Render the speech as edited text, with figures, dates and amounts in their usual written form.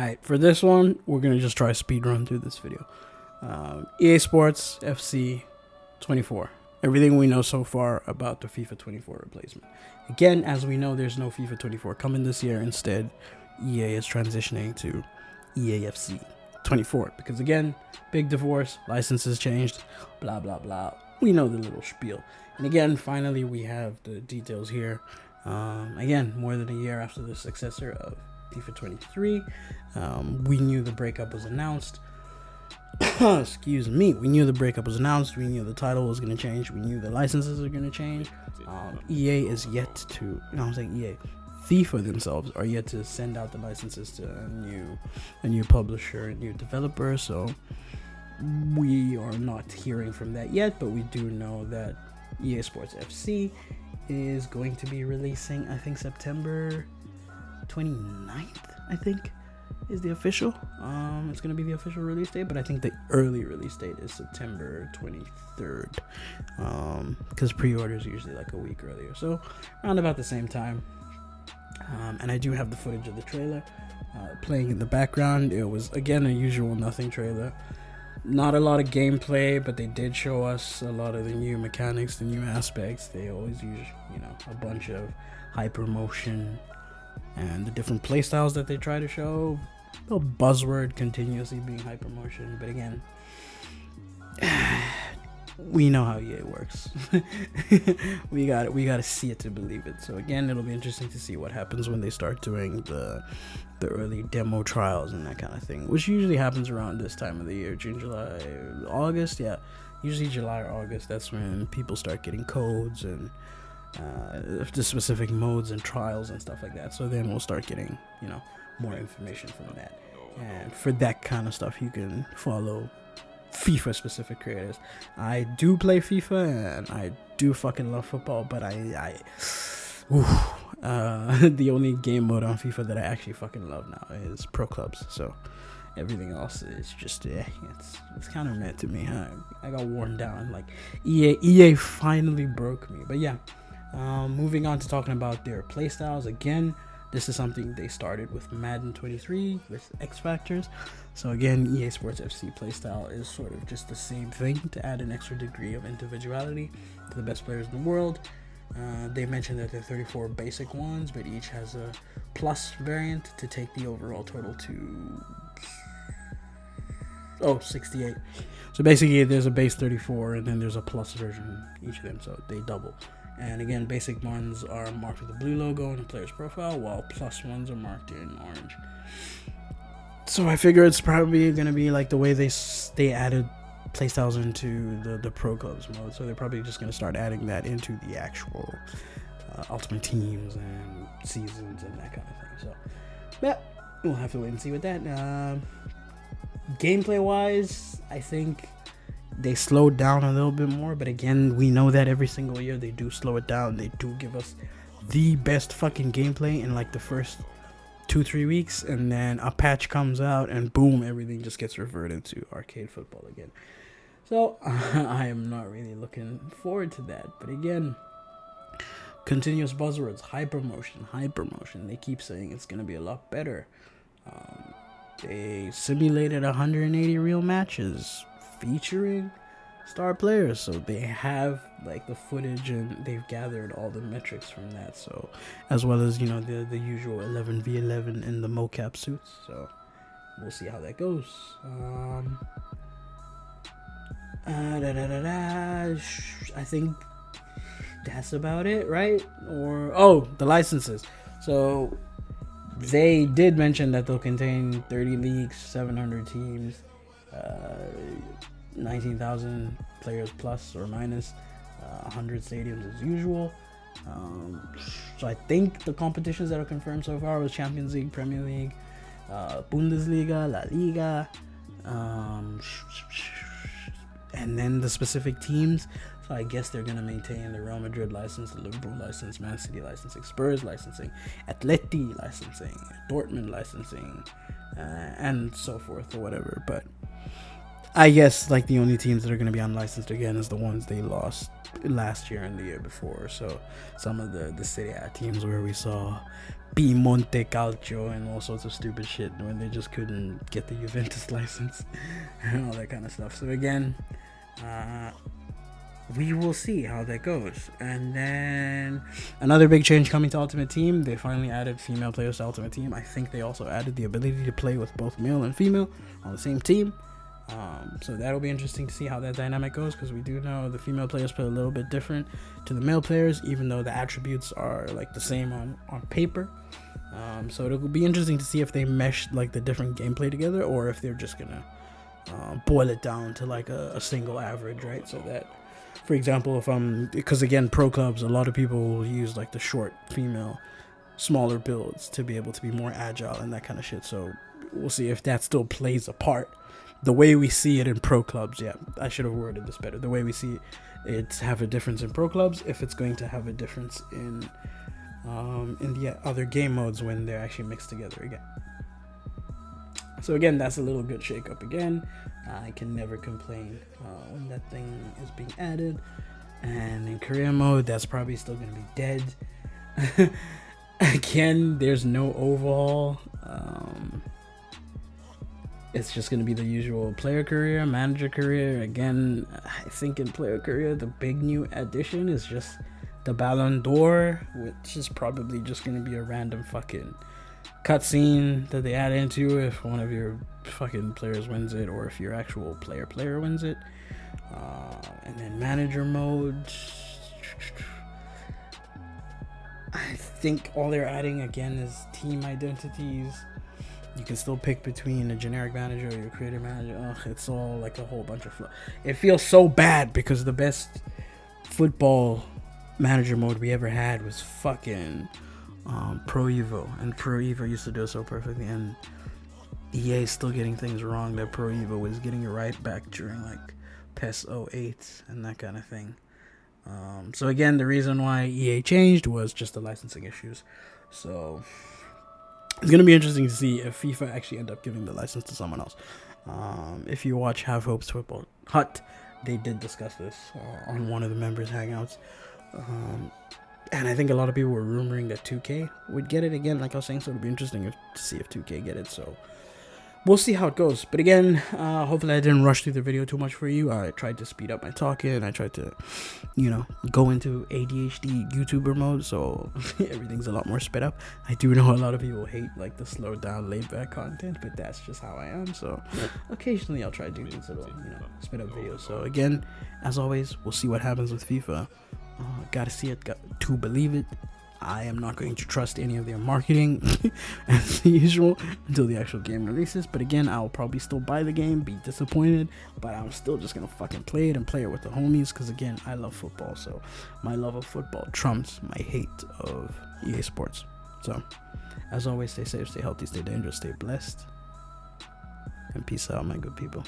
Alright, for this one, we're going to just try speed run through this video. EA Sports FC 24. Everything we know so far about the FIFA 24 replacement. Again, as we know, there's no FIFA 24 coming this year. Instead, EA is transitioning to EAFC 24. Because again, big divorce, licenses changed, blah, blah, blah. We know the little spiel. And again, finally, we have the details here. Again, more than a year after the successor of FIFA 23, we knew the breakup was announced. Excuse me. We knew the breakup was announced. We knew the title was going to change. We knew the licenses are going to change. EA is yet to, EA, FIFA themselves are yet to send out the licenses to a new publisher, a new developer. So we are not hearing from that yet, but we do know that EA Sports FC is going to be releasing, I think, September 29th, I think, is the official. It's going to be the official release date, but I think the early release date is September 23rd, because pre-orders are usually like a week earlier, so around about the same time. And I do have the footage of the trailer playing in the background. It was, again, a usual nothing trailer. Not a lot of gameplay, but they did show us a lot of the new mechanics, the new aspects. They always use, a bunch of hypermotion and the different playstyles that they try to show. The buzzword continuously being hypermotion, but again, we know how EA works. we gotta see it to believe it. So again, it'll be interesting to see what happens when they start doing the early demo trials and that kind of thing, which usually happens around this time of the year, June, July, August. Yeah, usually July or August. That's when people start getting codes and the specific modes and trials and stuff like that. So then we'll start getting, more information from that. And for that kind of stuff, you can follow FIFA specific creators. I do play FIFA and I do fucking love football, but the only game mode on FIFA that I actually fucking love now is Pro Clubs. So everything else is just it's kind of mad to me. I got worn down. Like EA finally broke me. But yeah, moving on to talking about their playstyles. Again, this is something they started with Madden 23 with X Factors. So again, EA Sports FC playstyle is sort of just the same thing to add an extra degree of individuality to the best players in the world. They mentioned that there are 34 basic ones, but each has a plus variant to take the overall total to 68. So basically there's a base 34 and then there's a plus version, each of them, so they double. And again, basic ones are marked with a blue logo in the player's profile, while plus ones are marked in orange. So I figure it's probably going to be like the way they added playstyles into the Pro Clubs mode. So they're probably just going to start adding that into the actual Ultimate Teams and seasons and that kind of thing. So yeah, we'll have to wait and see with that. Gameplay wise, I think they slowed down a little bit more, but again, we know that every single year they do slow it down. They do give us the best fucking gameplay in like the first 2-3 weeks, and then a patch comes out and boom, everything just gets reverted to arcade football again. So I am not really looking forward to that. But again, continuous buzzwords, hypermotion. They keep saying it's going to be a lot better. They simulated 180 real matches featuring star players, so they have like the footage and they've gathered all the metrics from that, so as well as the usual 11v11 in the mocap suits. So we'll see how that goes. I think that's about it, right? Or the licenses. So they did mention that they'll contain 30 leagues, 700 teams, 19,000 players plus or minus, 100 stadiums as usual. So I think the competitions that are confirmed so far was Champions League, Premier League, Bundesliga, La Liga, and then the specific teams. So I guess they're going to maintain the Real Madrid license, the Liverpool license, Man City licensing, Spurs licensing, Atleti licensing, Dortmund licensing, and so forth or whatever. But I guess like the only teams that are going to be unlicensed again is the ones they lost last year and the year before. So some of the Serie A teams where we saw Piemonte Calcio and all sorts of stupid shit when they just couldn't get the Juventus license and all that kind of stuff. So again, we will see how that goes. And then another big change coming to Ultimate Team, they finally added female players to Ultimate Team. I think they also added the ability to play with both male and female on the same team. So that'll be interesting to see how that dynamic goes, because we do know the female players play a little bit different to the male players, even though the attributes are like the same on paper. So it'll be interesting to see if they mesh like the different gameplay together, or if they're just gonna boil it down to like a single average, right? So that, for example, if because again, pro clubs, a lot of people will use like the short female, smaller builds to be able to be more agile and that kind of shit. So we'll see if that still plays a part. The way we see it in pro clubs, yeah, I should have worded this better. The way we see it have a difference in pro clubs, if it's going to have a difference in the other game modes when they're actually mixed together again. So again, that's a little good shake-up again. I can never complain when that thing is being added. And in career mode, that's probably still going to be dead. Again, there's no overhaul. It's just going to be the usual player career, manager career. Again, I think in player career, the big new addition is just the Ballon d'Or, which is probably just going to be a random fucking cutscene that they add into if one of your fucking players wins it, or if your actual player wins it. And then manager mode, I think all they're adding again is team identities. You can still pick between a generic manager or your creative manager. Ugh, it's all like a whole bunch of fluff. It feels so bad because the best football manager mode we ever had was fucking Pro Evo, and Pro Evo used to do it so perfectly, and EA is still getting things wrong that Pro Evo was getting it right back during like PES 08 and that kind of thing. So again, the reason why EA changed was just the licensing issues. So it's going to be interesting to see if FIFA actually end up giving the license to someone else. If you watch Have Hope's Football Hut, they did discuss this on one of the members' hangouts. And I think a lot of people were rumoring that 2K would get it again, like I was saying, so it'll be interesting to see if 2K get it. So we'll see how it goes. But again, hopefully I didn't rush through the video too much for you. I tried to speed up my talking. I tried to, go into ADHD YouTuber mode, so everything's a lot more sped up. I do know a lot of people hate like the slowed down, laid back content, but that's just how I am. So occasionally I'll try to do these little, sped up videos. So again, as always, we'll see what happens with FIFA. Gotta see it, got to believe it. I am not going to trust any of their marketing as usual until the actual game releases. But again, I'll probably still buy the game, be disappointed, but I'm still just gonna fucking play it and play it with the homies, because again, I love football. So my love of football trumps my hate of EA Sports. So as always, stay safe, stay healthy, stay dangerous, stay blessed, and peace out, my good people.